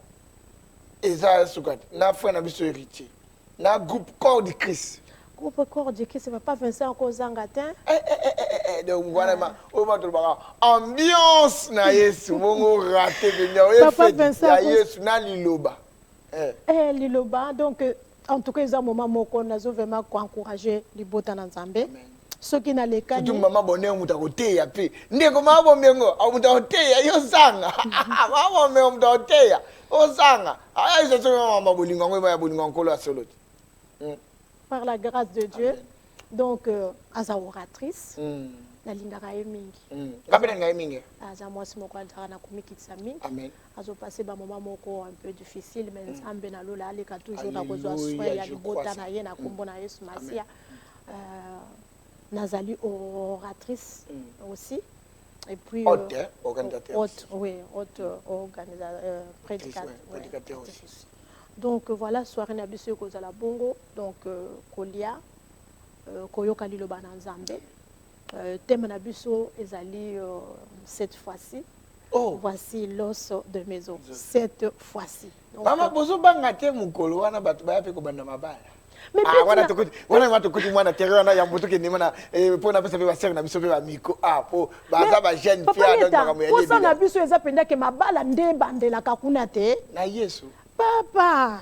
eza sukati na frère na biso héritier na groupe corps de Christ. Groupe corps de Christ, c'est pas Vincent Kozangatin. Donc voilà ma ambiance na Yesu bongo raté venir ya Yesu na liloba. Liloba donc en tout cas ils ont moment moko nazo vraiment encourager libota na Nzambe. Ceux qui na lekani tout maman bonheur mutakoteya pe ndeko mabo mengo mutakoteya yo sanga mama mengo mutakoteya o sanga aya izo mama bolingo ngo ya bolingo nkolo asoloti. Par la grâce de Dieu. Amen. Donc aza oratrice na lingaka ye mingi. Kapena ngai mingi. Aza mwasi moko altara na komikitisa mingi. Amen. Azo passer ba moment moko un peu difficile mais Nzambe na lola aleka toujours na kozwa soin ya libota na ye na kombo na Yesu Masia. Nazali oratrice aussi. Et puis organisateur. Oui, organisateur, prédicateur aussi. Donc voilà, soirée na biso kozala bongo, donc kolia koyoka liloba na Nzambe. Thème na biso ezali cette fois-ci. Voici l'os de maison. Cette fois-ci. Mama bozo banga te mukolo wana batu ba yape ko banda mabala. Mais wana tukuti mwana terre na ya mbuto ke nimana po na pesa be ba sere na biso be ba miko po baza ba jeune fille donc makambo ya libi. Posa na biso eza penda ke mabala nde bandela kakuna te. Na Yesu. Papa.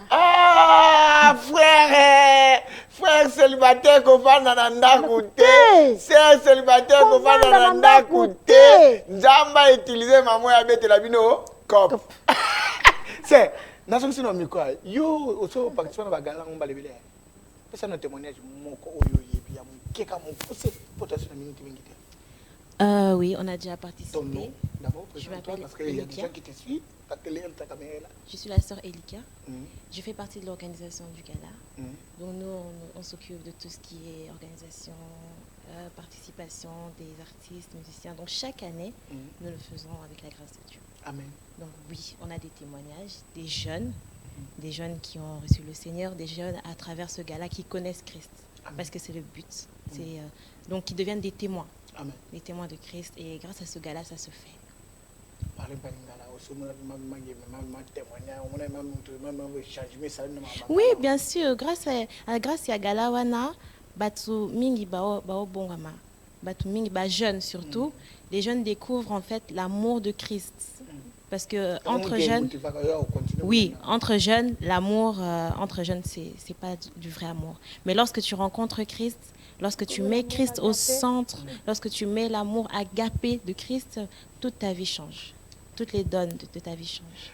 Frère célibataire ko fanda na ndaku te. Sœur célibataire ko fanda na ndaku te. Nzamba utiliser maman ya betela bino cop. C'est nazo sino miko yo oso participer na bagala ngomba lebele. Pesa no témoignage moko oyo yebi ya mukeka mukuse potation na minute mingi te. Oui, on a déjà participé. Ton nom, d'abord, je m'appelle parce qu'il y a des gens qui te suivent. Ta télé, ta caméra là. Je suis la sœur Elika. Je fais partie de l'organisation du gala. Donc nous, on s'occupe de tout ce qui est organisation, participation des artistes, musiciens. Donc chaque année, nous le faisons avec la grâce de Dieu. Amen. Donc oui, on a des témoignages, des jeunes qui ont reçu le Seigneur, des jeunes à travers ce gala qui connaissent Christ. Amen. Parce que c'est le but. Donc qui deviennent des témoins. Amen. Les témoins de Christ, et grâce à ce gala, ça se fait. Oui, bien sûr, grâce à Galawana, batu mingi bao bongama, batu mingi ba jeunes surtout, les jeunes découvrent en fait l'amour de Christ. Parce que entre jeunes, oui, entre jeunes, l'amour entre jeunes, c'est pas du vrai amour. Mais lorsque tu rencontres Christ, lorsque tu mets Christ au centre, lorsque tu mets l'amour agapé de Christ, toute ta vie change. Toutes les donnes de ta vie changent.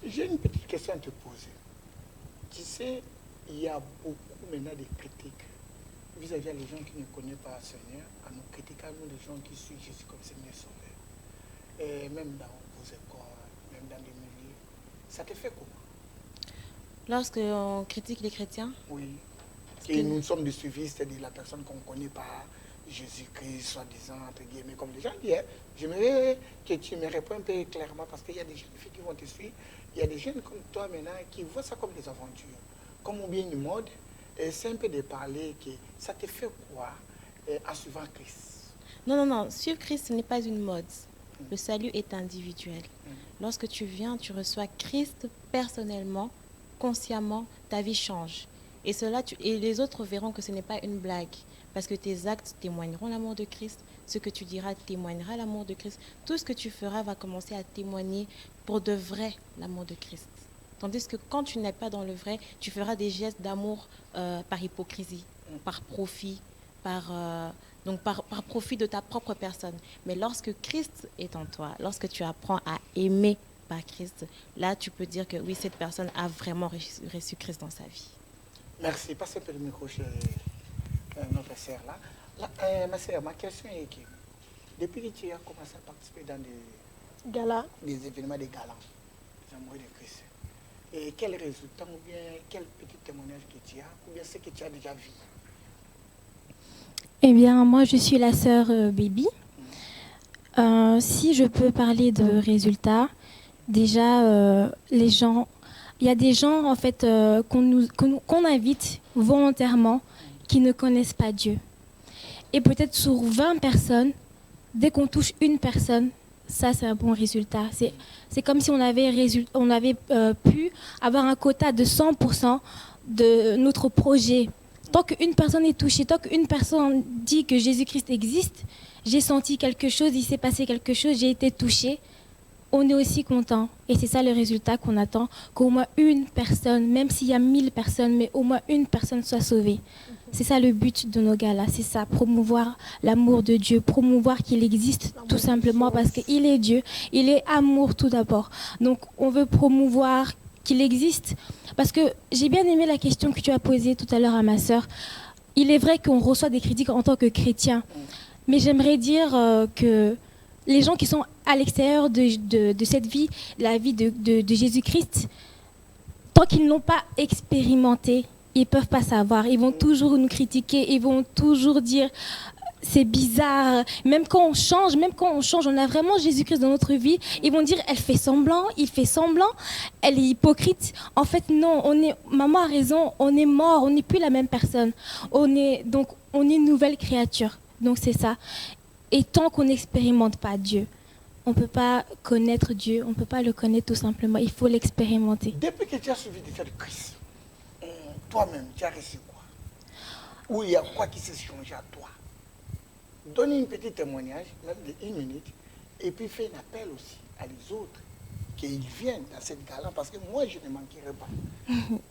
J'ai une petite question à te poser. Tu sais, il y a beaucoup maintenant de critiques vis-à-vis des gens qui ne connaissent pas le Seigneur, à nous critiquer, nous les gens qui suivent Jésus comme Seigneur Sauveur. Et même dans vos écoles, même dans les milieux, ça te fait comment? Lorsque on critique les chrétiens? Oui. Et nous sommes des suivistes de la personne qu'on ne connaît pas, Jésus-Christ, soi-disant, entre guillemets, comme les gens disent. J'aimerais que tu me réponds un peu clairement parce qu'il y a des jeunes filles qui vont te suivre. Il y a des jeunes comme toi maintenant qui voient ça comme des aventures, comme bien une mode. c'est un peu de parler que ça te fait quoi en suivant Christ? Non, non, non. Suivre Christ, ce n'est pas une mode. Le salut est individuel. Lorsque tu viens, tu reçois Christ personnellement, consciemment, ta vie change. Et, et les autres verront que ce n'est pas une blague. Parce que tes actes témoigneront l'amour de Christ. Ce que tu diras témoignera l'amour de Christ. Tout ce que tu feras va commencer à témoigner pour de vrai l'amour de Christ. Tandis que quand tu n'es pas dans le vrai, tu feras des gestes d'amour par hypocrisie, par profit, par profit de ta propre personne. Mais lorsque Christ est en toi, lorsque tu apprends à aimer par Christ, là tu peux dire que oui, cette personne a vraiment reçu Christ dans sa vie. Merci. Passez un peu le micro chez notre sœur là. Ma sœur, ma question est que depuis que tu as commencé à participer dans des événements de galas, des amoureux de Christ, et quel résultat ou bien quel petit témoignage que tu as ou bien ce que tu as déjà vu? Eh bien, moi, je suis la sœur Baby. Si je peux parler de résultats, déjà, les gens, il y a des gens en fait qu'on invite volontairement qui ne connaissent pas Dieu. Et peut-être sur 20 personnes, dès qu'on touche une personne, ça c'est un bon résultat. C'est comme si on avait pu avoir un quota de 100% de notre projet. Tant qu'une personne est touchée, tant qu'une personne dit que Jésus-Christ existe, j'ai senti quelque chose, il s'est passé quelque chose, j'ai été touchée, on est aussi content. Et c'est ça le résultat qu'on attend, qu'au moins une personne, même s'il y a 1000 personnes, mais au moins une personne soit sauvée. C'est ça le but de nos galas, c'est ça, promouvoir l'amour de Dieu, promouvoir qu'il existe tout simplement parce qu'il est Dieu, il est amour tout d'abord. Donc on veut promouvoir qu'il existe parce que j'ai bien aimé la question que tu as posée tout à l'heure à ma sœur. Il est vrai qu'on reçoit des critiques en tant que chrétien, mais j'aimerais dire que les gens qui sont à l'extérieur de cette vie, la vie de Jésus-Christ, tant qu'ils n'ont pas expérimenté, ils ne peuvent pas savoir. Ils vont toujours nous critiquer, ils vont toujours dire c'est bizarre. Même quand on change, on a vraiment Jésus-Christ dans notre vie, ils vont dire elle fait semblant, il fait semblant, elle est hypocrite. En fait, non, maman a raison, on est mort, on n'est plus la même personne. On est une nouvelle créature. Donc c'est ça. Et tant qu'on n'expérimente pas Dieu, on ne peut pas connaître Dieu, on ne peut pas le connaître tout simplement, il faut l'expérimenter. Depuis que tu as suivi des de Christ, toi-même, tu as reçu quoi? Ou il y a quoi qui s'est changé à toi? Donne un petit témoignage, même de 1 minute, et puis fais un appel aussi à les autres, qu'ils viennent dans cette gala, parce que moi, je ne manquerai pas.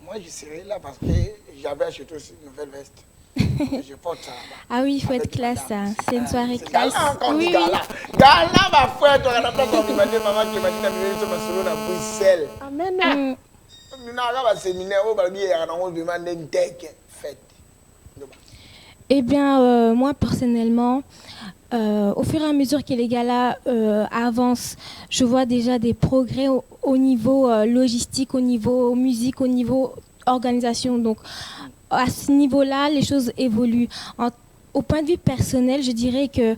Moi, je serai là parce que j'avais acheté aussi une nouvelle veste. Je porte ça là-bas. Ah oui, il faut être classe, hein. C'est une soirée classe. Gala, quand on dit gala. Gala, ma frère, tu as la place où tu m'as dit, maman, qui m'a dit, tu as mis sur à Bruxelles. Amen. Eh bien, moi personnellement, au fur et à mesure que les galas avancent, je vois déjà des progrès au niveau logistique, au niveau musique, au niveau organisation. Donc, à ce niveau-là, les choses évoluent. Au point de vue personnel, je dirais que,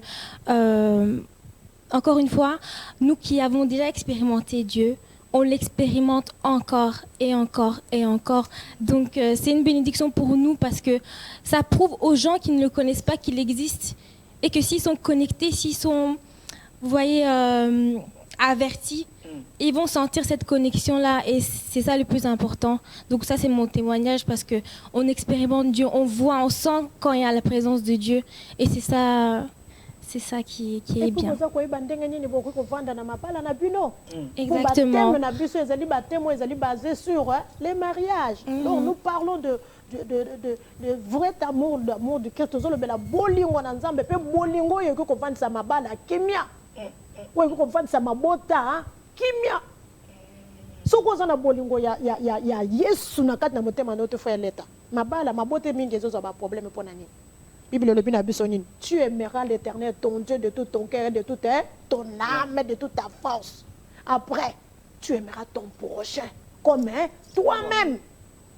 encore une fois, nous qui avons déjà expérimenté Dieu, on l'expérimente encore et encore et encore. Donc c'est une bénédiction pour nous parce que ça prouve aux gens qui ne le connaissent pas qu'il existe et que s'ils sont connectés, s'ils sont, vous voyez, avertis, ils vont sentir cette connexion-là et c'est ça le plus important. Donc ça c'est mon témoignage parce qu'on expérimente Dieu, on voit, on sent quand il y a la présence de Dieu et c'est ça... C'est ça qui est bien. Exactement. Basé sur les mariages. Donc nous parlons de vrai amour de Christ. La bolingo na nzambe pe bolingo yeko ko vandisa mabala kimia. Yeko ko vandisa mabota kimia. Soko za na bolingo ya Yesu na kati na motema na oto frère leta. Mabala mabote mingi ezo ba problème pona nini. Bible le bina bisonine. Tu aimeras l'Éternel, ton Dieu, de tout ton cœur, de toute ton âme, de toute ta force. Après, tu aimeras ton prochain comme toi-même.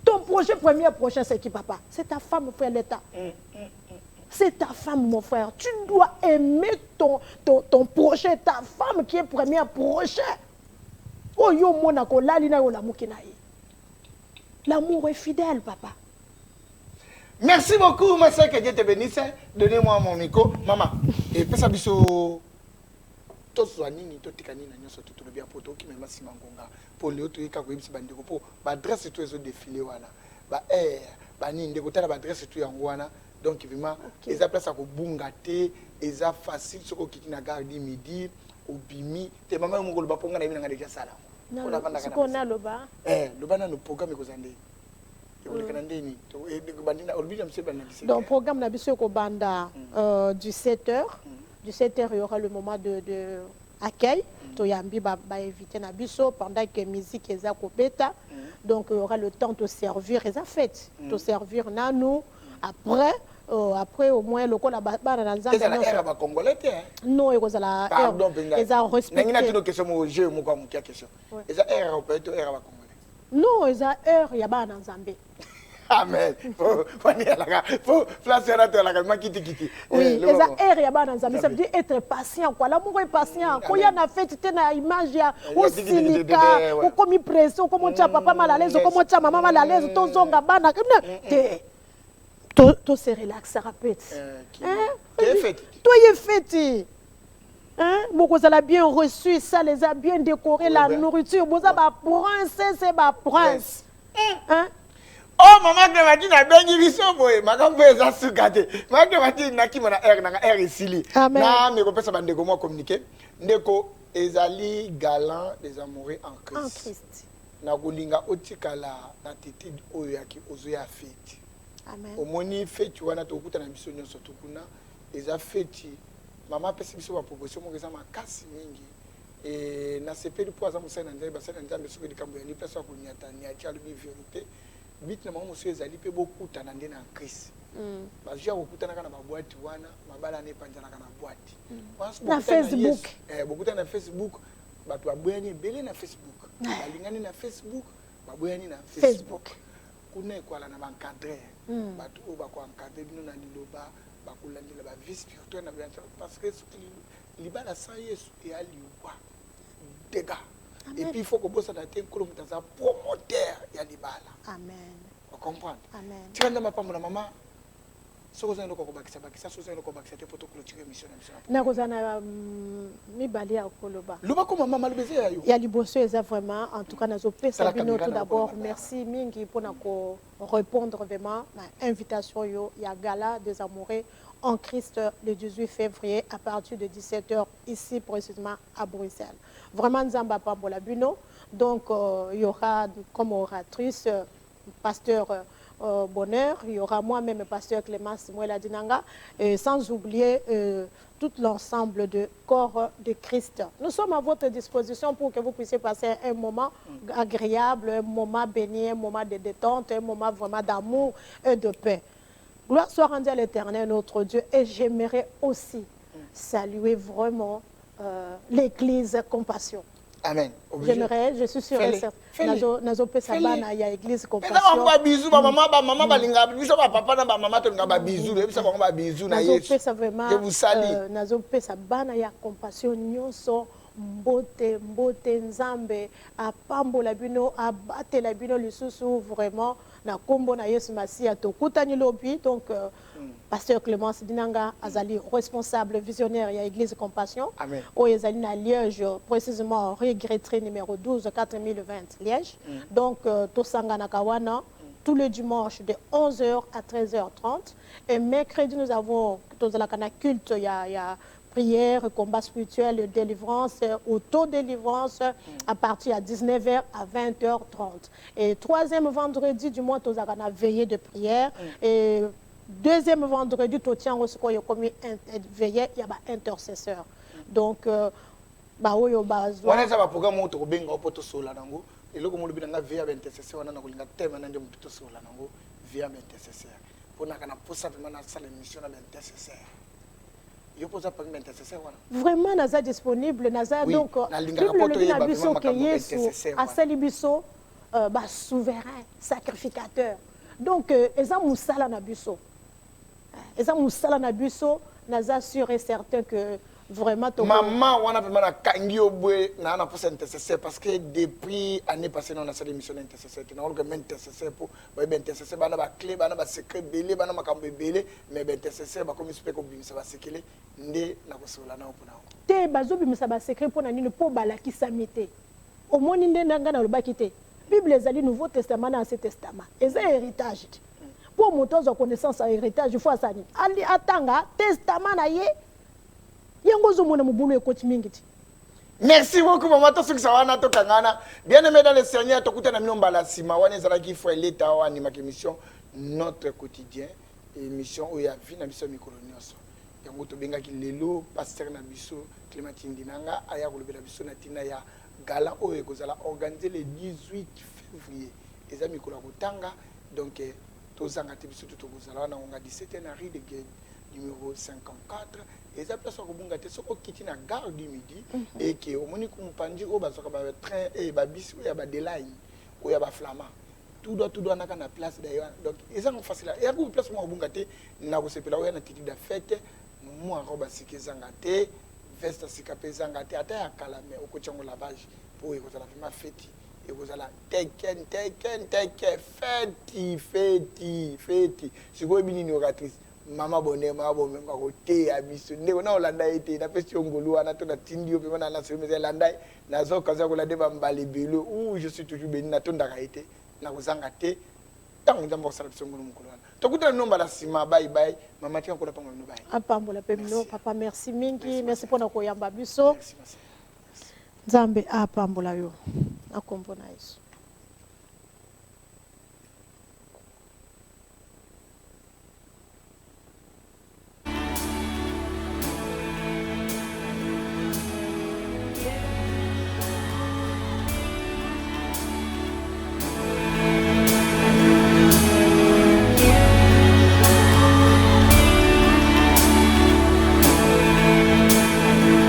Ton projet, premier prochain, c'est qui, papa? C'est ta femme, mon frère, l'État. C'est ta femme, mon frère. Tu dois aimer ton prochain, ta femme qui est premier prochain. Oh, yo, monako, lalina, yo, l'amour est fidèle, papa. Merci beaucoup, ma soeur, que Dieu te bénisse. Donnez-moi mon micro. Maman, et puis ça, biso. Tous les nini, tous les canines, nous sommes tous les bien pour toi qui me massent mangonga. Pour les autres, quand vous êtes bandeko, pour adresse tous les autres défilés, voilà. Bah, nini, de côté, adresse tout en wana. Donc, évidemment, ils ont place à bungaté, ils ont facile, ce qui est na garde midi, au bimi. Tes maman, mon golba, pour nga na déjà ça là. Ce qu'on a là-bas. Le ban no programme ko zande. Donc, programme Nabiso Kobanda, 17h. 17h, il y aura le moment de accueil. Toyambi va inviter Nabiso pendant que la musique est à Kopeta. Donc, il y aura le temps de servir les fêtes. De servir Nanou. Après, au moins, le col a c'est la ère congolais. Non, il y a la ère. Ils ont respecté. Non, ils ont ère, il y a pas en Zambie. Amen. Oui, les aires, ça veut dire être patient. L'amour est patient. Quand il y a une fête, tu as une image, ou cinica, ou comme une pression, comme tu as papa mal à l'aise, ou comme tu as maman mal à l'aise, tu as un bana. Tu se relaxes, ça répète. Toi, il est fêté. Vous avez bien reçu, ça les a bien décoré, la nourriture. Vous avez un prince, c'est un prince. Oh, maman, tu m'as dit que tu as bien dit ça, boy. Maman, tu as su gâter. Maman, tu m'as dit que tu as ici. Amen. Non, mais je peux pas communiquer. Ndeko, ezali galant des amoureux en Christ. En Christ. Na kulinga otikala na tete oyo yaki ozoya fête. Amen. Omoni fête wana tokuta na biso nyonso tokuna eza fête. Maman pesi biso ba proposition mo eza makasi mingi. Et na sepeli po aza musana ndele basana nzambe soki likambo ya lipa so kunyata ni atia lubi vérité. Bit na maman monsieur ezali pe bokuta na ndena en Christ. Bazia kokutana kana babwati wana mabala ne panjana kana bwati. Na Facebook. Bokuta na Facebook. Bato baboyani belé na Facebook. Balingani na Facebook, baboyani na Facebook. Kuna ekwala na bancadrer. Bato o bako encadrer bino na liloba, bakulandela ba vie spirituelle na bien parce que libala sans Yesu et aliwa. Dégâts. Et puis il faut que bossa na te nkolo mutaza promoteur ya libala. Amen. Vous comprenez? Amen. Tu vas dans ma maman maman. Sokozana ndoko ko bakisa bakisa sokozana ndoko bakisa te poto clôturer mission na mission. Na kozana mibali ya koloba. Loba ko maman malubeze ya yo. Ya liboso eza vraiment en tout cas nazo pesa bino tout d'abord merci mingi pour na ko répondre vraiment à invitation yo ya gala des amoureux en Christ le 18 février à partir de 17h ici précisément à Bruxelles. Vraiment nzamba pambola bino. Donc il y aura comme oratrice pasteur Bonheur, il y aura moi-même pasteur Clément Samuel Adinanga, et sans oublier tout l'ensemble de corps de Christ. Nous sommes à votre disposition pour que vous puissiez passer un moment agréable, un moment béni, un moment de détente, un moment vraiment d'amour et de paix. Gloire soit rendue à l'Éternel, notre Dieu. Et j'aimerais aussi saluer vraiment l'Église Compassion. Amen. J'aimerais, je suis sûre et certaine. Nazo pesa bana ya église compassion. Mais ba bisou ba maman balinga biso ba papa na ba maman to nga bisou biso ba bisou na Yesu. Nazo pesa vraiment. Je vous salue. Nazo pesa bana ya compassion nyonso mbote nzambe apambola bino abatela bino lisusu vraiment na kombo na Yesu Masia tokutani lobi donc pasteur Clémence Dinanga azali responsable visionnaire ya église Compassion. Amen. Ezali na Liège précisément rue Grétry numéro 12 4020 Liège. Donc tosangana kawana tous les dimanches de 11h à 13h30 et mercredi nous avons tozalaka culte ya prière, combat spirituel, délivrance, auto-délivrance à partir de 19h à 20h30. Et troisième vendredi du mois, nous avons une veillée de prière. Et deuxième vendredi, nous avons une veillée, il y a un intercesseur. Donc, bah oui, bah on est à programme où tu as poto sola nango. Et là, comme on le dit, on a via intercesseur, on a un thème, on a un poto sola nango via intercesseur. Pour nous, on a posé vraiment dans la mission de l'intercesseur. Vraiment naza disponible naza oui, donc le biso que Yesu asali biso ba souverain sacrificateur donc eza musala na biso naza sûr et certain que vraiment to maman wana pe mana kangi obwe na na posa intercesseur parce que depuis année passée on a fait l'émission intercesseur na on même intercesseur pour ba intercesseur bana ba clé bana ba secret belé bana makambo belé mais ba intercesseur ba comme speko bimisa ba sekele nde na kosola na opona te bazo bimisa ba secret pona nini po balakisa mite omoni nde ndanga na lobaki te Bible ezali Nouveau Testament na Ancien Testament eza héritage pour moto zo connaissance à héritage il faut asani ali atanga testament na ye yango zo mona mubulu ekoti mingi ti. Merci beaucoup maman to sukisa wana to kangana bien aimé dans le Seigneur to kuta na minomba la sima wana ezala ki faut l'état wa ni ma émission notre quotidien émission oya vie na biso mikolo nyonso yango to benga ki lelo pasteur na biso Clémentine Dinanga aya kolobela biso na tina ya gala oyo ekozala organisé le 18 février eza mikolo kotanga donc tozanga te biso tokozala wana onga 17 na rue de Guédé numéro 54 et ça place ko bunga te soko kiti na gare du midi et que au moni ko mpandi o bazoka ba train et ba bus o ya ba delay o ya ba flama tout doit naka na place d'ailleurs donc eza ko facile et ko place mo bunga te na ko sepela o ya na titi da fête mo roba sikezanga te veste sikapezanga te ata ya kala mais o ko tchango lavage pour e ko la fema fête et vous allez teken fête si vous bini ni oratrice mama bonne mama bonne ko te ya biso ndeko na olanda ete na pesi ngolu wana to na tindi ope na na semeze landa na zo kaza ko la deba mbale belo ou je suis toujours béni na to ndaka ete na kozanga te tango nzambo ko sala biso ngolu mukolo wana to kuta nomba la sima bye bye mama tia ko la pango no bye apambola pemino papa merci mingi merci pona ko yamba biso merci Nzambe apambola yo akombo na Yesu.